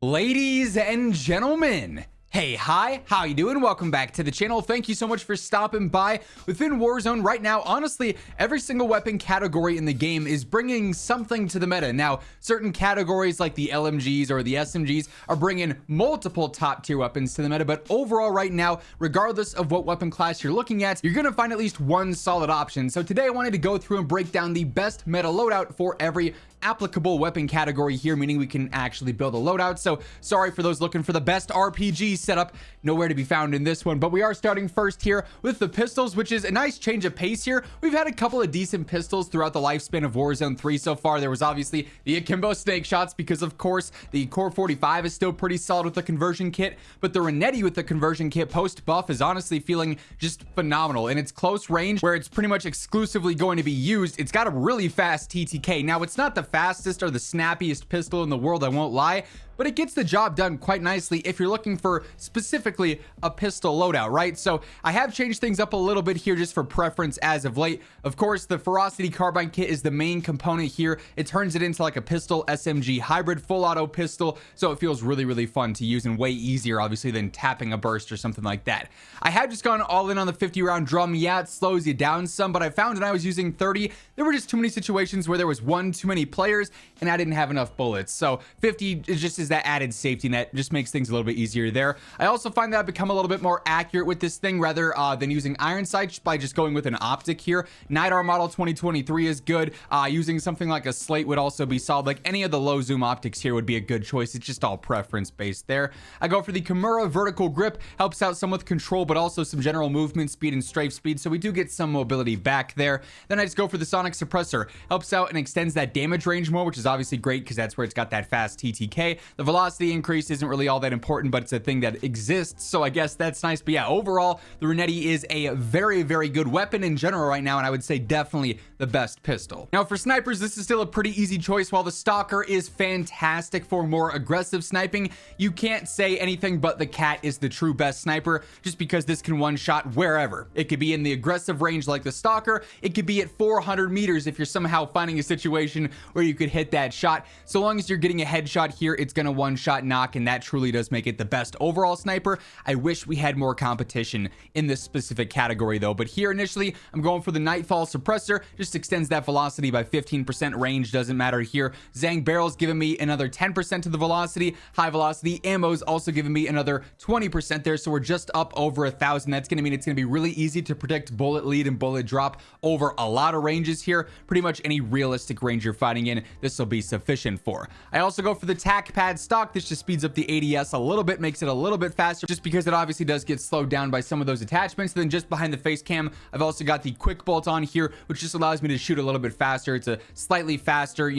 Ladies and gentlemen, hey, hi, how you doing? Welcome back to the channel. Thank you so much for stopping by. Within Warzone right now, honestly, every single weapon category in the game is bringing something to the meta. Now, certain categories like the LMGs or the SMGs are bringing multiple top tier weapons to the meta, but overall right now, regardless of what weapon class you're looking at, you're gonna find at least one solid option. So today I wanted to go through and break down the best meta loadout for every applicable weapon category here, meaning we can actually build a loadout. So sorry for those looking for the best RPG setup, nowhere to be found in this one, but we are starting first here with the pistols, which is a nice change of pace here. We've had a couple of decent pistols throughout the lifespan of Warzone 3 so far. There was obviously the Akimbo snake shots because of course the Core 45 is still pretty solid with the conversion kit, but the Renetti with the conversion kit post buff is honestly feeling just phenomenal. In its close range where it's pretty much exclusively going to be used, it's got a really fast TTK. Now it's not the fastest or the snappiest pistol in the world, I won't lie, but it gets the job done quite nicely if you're looking for specifically a pistol loadout, right? So I have changed things up a little bit here just for preference as of late. Of course, the Ferocity Carbine kit is the main component here. It turns it into like a pistol SMG hybrid full auto pistol, so it feels really, really fun to use and way easier, obviously, than tapping a burst or something like that. I had just gone all in on the 50 round drum. Yeah, it slows you down some, but I found when I was using 30, there were just too many situations where there was one too many players and I didn't have enough bullets. So 50 is just that added safety net, just makes things a little bit easier there. I also find that I've become a little bit more accurate with this thing rather than using iron sights by just going with an optic here. Nightmare model 2023 is good. Using something like a slate would also be solid. Like any of the low zoom optics here would be a good choice. It's just all preference based there. I go for the Kimura vertical grip, helps out some with control but also some general movement speed and strafe speed, so we do get some mobility back there. Then I just go for the sonic suppressor, helps out and extends that damage range more, which is obviously great because that's where it's got that fast TTK. The velocity increase isn't really all that important, but it's a thing that exists, so I guess that's nice. But yeah, overall the Renetti is a very, very good weapon in general right now, and I would say definitely the best pistol. Now for snipers, this is still a pretty easy choice. While the Stalker is fantastic for more aggressive sniping, you can't say anything but the Cat is the true best sniper, just because this can one shot wherever. It could be in the aggressive range like the Stalker, it could be at 400 meters if you're somehow finding a situation where you could hit that shot. So long as you're getting a headshot here, it's gonna one shot knock, and that truly does make it the best overall sniper. I wish we had more competition in this specific category though, but here initially I'm going for the Nightfall suppressor, just extends that velocity by 15%. Range doesn't matter here. Zang barrel's giving me another 10% to the velocity. High velocity ammo's also giving me another 20% there, so we're just up over 1,000. That's gonna mean it's gonna be really easy to predict bullet lead and bullet drop over a lot of ranges here. Pretty much any realistic range you're fighting in, this will be sufficient for. I also go for the tac pad stock. This just speeds up the ADS a little bit, makes it a little bit faster, just because it obviously does get slowed down by some of those attachments. Then just behind the face cam, I've also got the quick bolt on here, which just allows me to shoot a little bit faster. It's a slightly faster,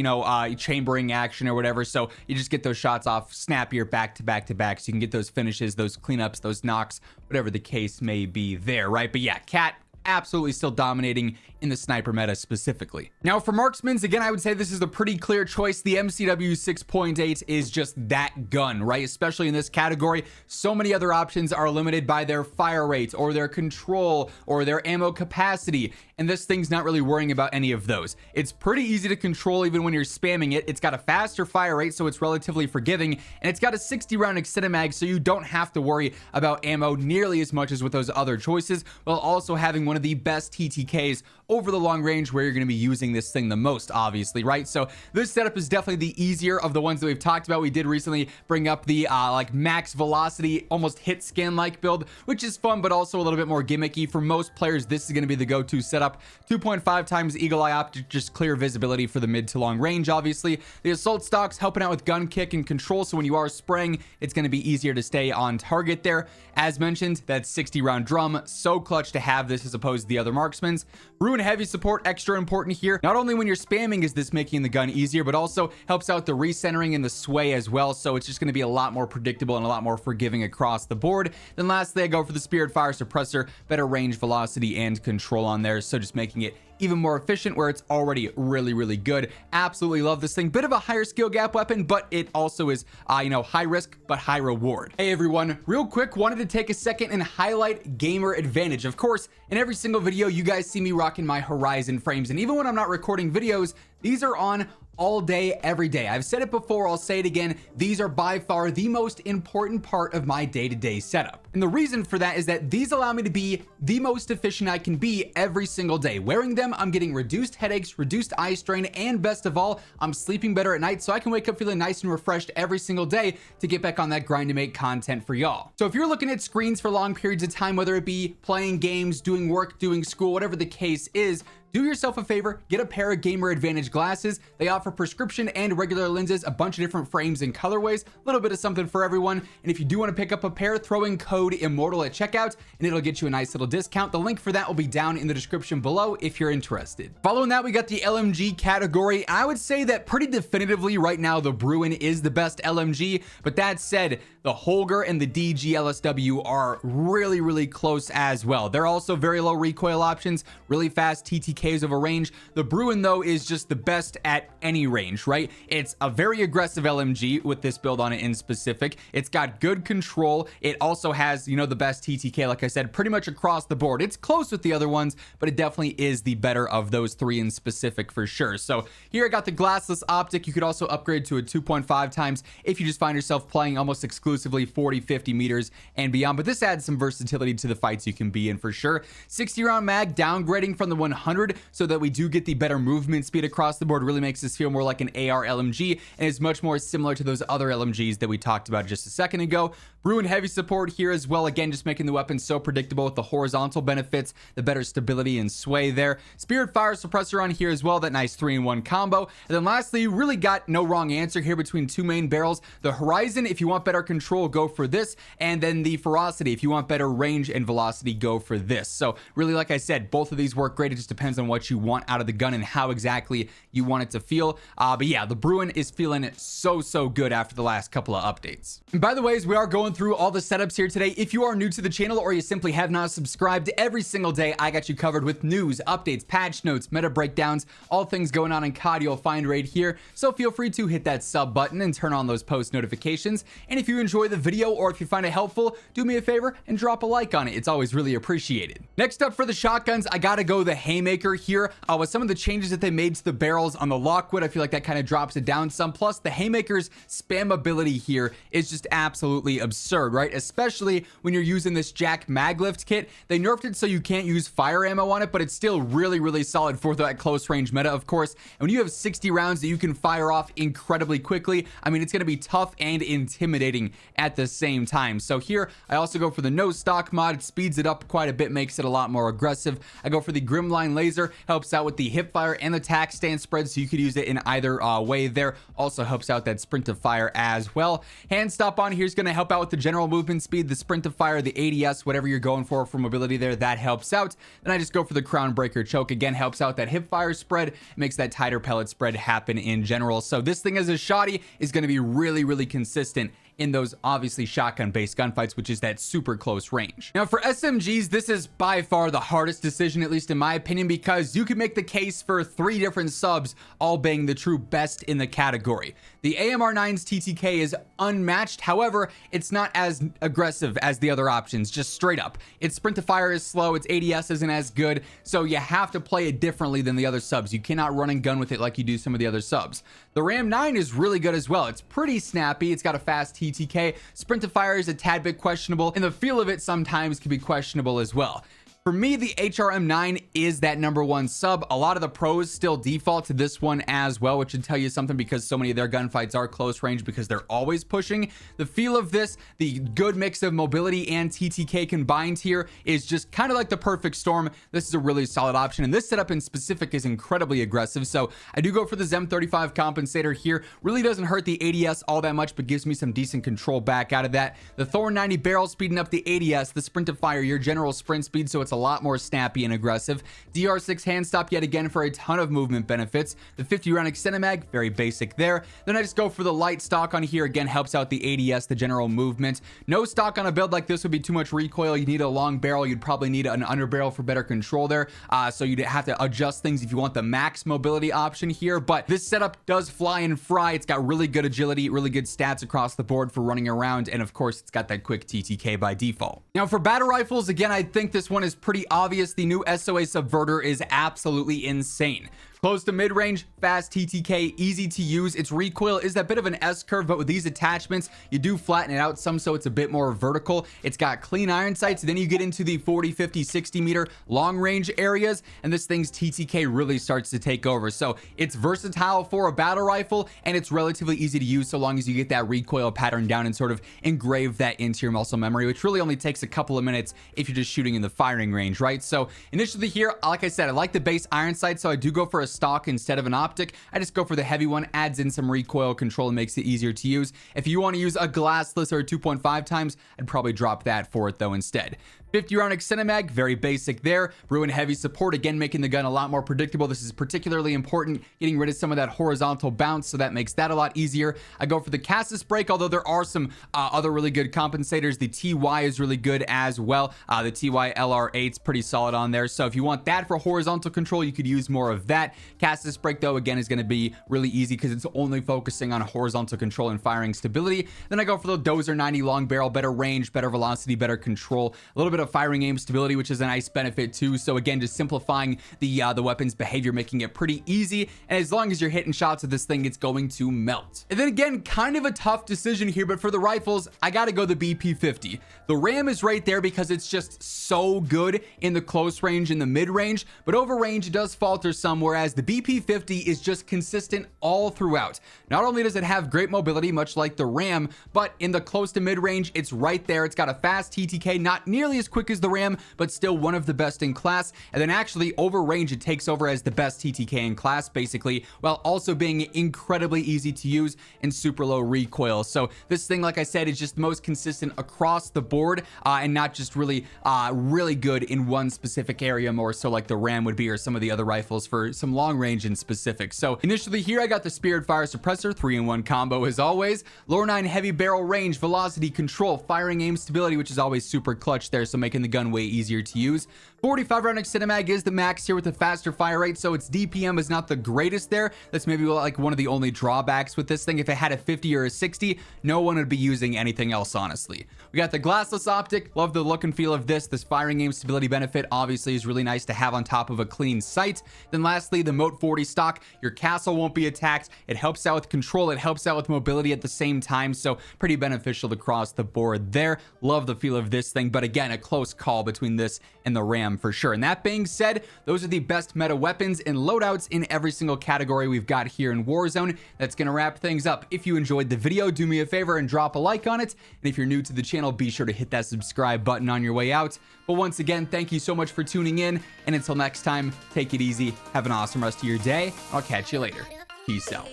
chambering action or whatever, so you just get those shots off snappier back to back to back, so you can get those finishes, those cleanups, those knocks, whatever the case may be there, right? But yeah, Cat absolutely still dominating in the sniper meta specifically. Now for marksmans, again, I would say this is a pretty clear choice. The MCW 6.8 is just that gun, right? Especially in this category. So many other options are limited by their fire rate or their control or their ammo capacity, and this thing's not really worrying about any of those. It's pretty easy to control even when you're spamming it. It's got a faster fire rate, so it's relatively forgiving, and it's got a 60 round extended mag, so you don't have to worry about ammo nearly as much as with those other choices, while also having one of the best TTKs over the long range where you're going to be using this thing the most, obviously, right? So this setup is definitely the easier of the ones that we've talked about. We did recently bring up the like max velocity, almost hit scan like build, which is fun but also a little bit more gimmicky. For most players, this is going to be the go-to setup. 2.5 times eagle eye optic, just clear visibility for the mid to long range. Obviously the assault stock's helping out with gun kick and control, so when you are spraying, it's going to be easier to stay on target there. As mentioned, that 60 round drum, so clutch to have this as opposed to the other marksmans. Ruin heavy support, extra important here. Not only when you're spamming is this making the gun easier, but also helps out the recentering and the sway as well, so it's just going to be a lot more predictable and a lot more forgiving across the board. Then lastly, I go for the Spirit Fire suppressor, better range, velocity, and control on there, so just making it even more efficient where it's already really, really good. Absolutely love this thing. Bit of a higher skill gap weapon, but it also is high risk but high reward. Hey everyone, real quick, wanted to take a second and highlight gamer advantage. Of course, in every single video you guys see me rocking my Horizon frames, and even when I'm not recording videos, these are on all day, every day. I've said it before, I'll say it again. These are by far the most important part of my day-to-day setup. And the reason for that is that these allow me to be the most efficient I can be every single day. Wearing them, I'm getting reduced headaches, reduced eye strain, and best of all, I'm sleeping better at night so I can wake up feeling nice and refreshed every single day to get back on that grind to make content for y'all. So if you're looking at screens for long periods of time, whether it be playing games, doing work, doing school, whatever the case is, do yourself a favor, get a pair of Gamer Advantage glasses. They offer prescription and regular lenses, a bunch of different frames and colorways, a little bit of something for everyone. And if you do want to pick up a pair, throw in code Immortal at checkout and it'll get you a nice little discount. The link for that will be down in the description below if you're interested. Following that, we got the LMG category. I would say that pretty definitively right now, the Bruin is the best LMG, but that said, the Holger and the DG LSW are really, really close as well. They're also very low recoil options, really fast TTKs of a range. The Bruin though is just the best at any range, right? It's a very aggressive LMG with this build on it in specific. It's got good control. It also has, you know, the best TTK, like I said, pretty much across the board. It's close with the other ones, but it definitely is the better of those three in specific for sure. So here I got the glassless optic. You could also upgrade to a 2.5 times if you just find yourself playing almost exclusively 40-50 meters and beyond, but this adds some versatility to the fights you can be in for sure. 60 round mag, downgrading from the 100 so that we do get the better movement speed across the board, really makes this feel more like an AR LMG and is much more similar to those other LMGs that we talked about just a second ago. Bruin heavy support here as well, again just making the weapon so predictable with the horizontal benefits, the better stability and sway there. Spirit fire suppressor on here as well, that nice 3-in-1 combo. And then lastly, you really got no wrong answer here between two main barrels. The Horizon, if you want better control, go for this, and then the Ferocity, if you want better range and velocity, go for this. So really, like I said, both of these work great. It just depends on what you want out of the gun and how exactly you want it to feel. But yeah, the Bruin is feeling so good after the last couple of updates. And by the way, as we are going through all the setups here today, if you are new to the channel or you simply have not subscribed, every single day I got you covered with news, updates, patch notes, meta breakdowns, all things going on in COD you'll find right here. So feel free to hit that sub button and turn on those post notifications. And if you enjoy the video or if you find it helpful, do me a favor and drop a like on it. It's always really appreciated. Next up for the shotguns, I gotta go the Haymaker here. With some of the changes that they made to the barrels on the Lockwood, I feel like that kind of drops it down some. Plus the Haymaker's spammability here is just absolutely absurd, right? Especially when you're using this Jack Maglift kit. They nerfed it so you can't use fire ammo on it, but it's still really solid for that close range meta, of course. And when you have 60 rounds that you can fire off incredibly quickly, I mean, it's going to be tough and intimidating at the same time. So here I also go for the no stock mod. It speeds it up quite a bit, makes it a lot more aggressive. I go for the Grimline laser, helps out with the hip fire and the tac stance spread, so you could use it in either way there. Also helps out that sprint to fire as well. Hand stop on here is going to help out with the general movement speed, the sprint to fire, the ADS, whatever you're going for mobility there, that helps out. Then I just go for the crown breaker choke, again helps out that hip fire spread, makes that tighter pellet spread happen in general. So this thing as a shotty is going to be really consistent in those obviously shotgun based gunfights, which is that super close range. Now for SMGs, this is by far the hardest decision, at least in my opinion, because you can make the case for 3 different subs all being the true best in the category. The AMR9's TTK is unmatched. However, it's not as aggressive as the other options, just straight up. Its sprint to fire is slow, its ADS isn't as good, so you have to play it differently than the other subs. You cannot run and gun with it like you do some of the other subs. The Ram 9 is really good as well. It's pretty snappy, it's got a fast TTK. Sprint to fire is a tad bit questionable, and the feel of it sometimes can be questionable as well. For me, the HRM9 is that #1 sub. A lot of the pros still default to this one as well, which should tell you something because so many of their gunfights are close range because they're always pushing. The feel of this, the good mix of mobility and TTK combined here is just kind of like the perfect storm. This is a really solid option, and this setup in specific is incredibly aggressive. So I do go for the ZEM 35 compensator here. Really doesn't hurt the ADS all that much, but gives me some decent control back out of that. The Thorn 90 barrel speeding up the ADS, the sprint to fire, your general sprint speed, so it's a lot more snappy and aggressive. DR6 hand stop yet again for a ton of movement benefits. The 50 round extended mag, very basic there. Then I just go for the light stock on here, again helps out the ADS, the general movement. No stock on a build like this would be too much recoil. You need a long barrel, you'd probably need an under barrel for better control there, so you'd have to adjust things if you want the max mobility option here. But this setup does fly and fry. It's got really good agility, really good stats across the board for running around, and of course it's got that quick TTK by default. Now for battle rifles, again I think this one is pretty obvious. The new SOA Subverter is absolutely insane. Close to mid-range, fast TTK, easy to use. Its recoil is that bit of an S-curve, but with these attachments, you do flatten it out some, so it's a bit more vertical. It's got clean iron sights. Then you get into the 40, 50, 60 meter long range areas, and this thing's TTK really starts to take over. So it's versatile for a battle rifle, and it's relatively easy to use so long as you get that recoil pattern down and sort of engrave that into your muscle memory, which really only takes a couple of minutes if you're just shooting in the firing range, right? So initially here, like I said, I like the base iron sight, so I do go for a stock instead of an optic. I just go for the heavy one, adds in some recoil control and makes it easier to use. If you want to use a glassless or a 2.5 times, I'd probably drop that for it though instead. 50 round Extendamag, very basic there. Ruin heavy support, again, making the gun a lot more predictable. This is particularly important, getting rid of some of that horizontal bounce, so that makes that a lot easier. I go for the Cassis brake, although there are some other really good compensators. The TY is really good as well. The TY LR8 is pretty solid on there. So if you want that for horizontal control, you could use more of that. Cassis brake, though, again, is going to be really easy because it's only focusing on horizontal control and firing stability. Then I go for the Dozer 90 long barrel, better range, better velocity, better control, a little bit of firing aim stability, which is a nice benefit too. So again, just simplifying the weapon's behavior, making it pretty easy. And as long as you're hitting shots with this thing, it's going to melt. And then again, kind of a tough decision here, but for the rifles, I got to go the BP50. The RAM is right there because it's just so good in the close range and the mid range, but over range it does falter some, whereas the BP50 is just consistent all throughout. Not only does it have great mobility, much like the RAM, but in the close to mid range, it's right there. It's got a fast TTK, not nearly as quick as the RAM, but still one of the best in class. And then actually over range, it takes over as the best TTK in class, basically, while also being incredibly easy to use and super low recoil. So this thing, like I said, is just most consistent across the board, and not just really good in one specific area, more so like the RAM would be, or some of the other rifles for some long range in specific. So initially here, I got the Spirit Fire Suppressor, 3-in-1 combo as always. Lower 9 heavy barrel range, velocity control, firing aim stability, which is always super clutch there, so making the gun way easier to use. 45 round Extendamag is the max here with a faster fire rate, so its DPM is not the greatest there. That's maybe like one of the only drawbacks with this thing. If it had a 50 or a 60, no one would be using anything else, honestly. We got the glassless optic. Love the look and feel of this. This firing aim stability benefit obviously is really nice to have on top of a clean sight. Then lastly, the Mote 40 stock. Your castle won't be attacked. It helps out with control. It helps out with mobility at the same time, so pretty beneficial across the board there. Love the feel of this thing, but again, a close call between this and the RAM for sure. And that being said, those are the best meta weapons and loadouts in every single category we've got here in Warzone. That's going to wrap things up. If you enjoyed the video, do me a favor and drop a like on it. And if you're new to the channel, be sure to hit that subscribe button on your way out. But once again, thank you so much for tuning in. And until next time, take it easy. Have an awesome rest of your day. I'll catch you later. Peace out.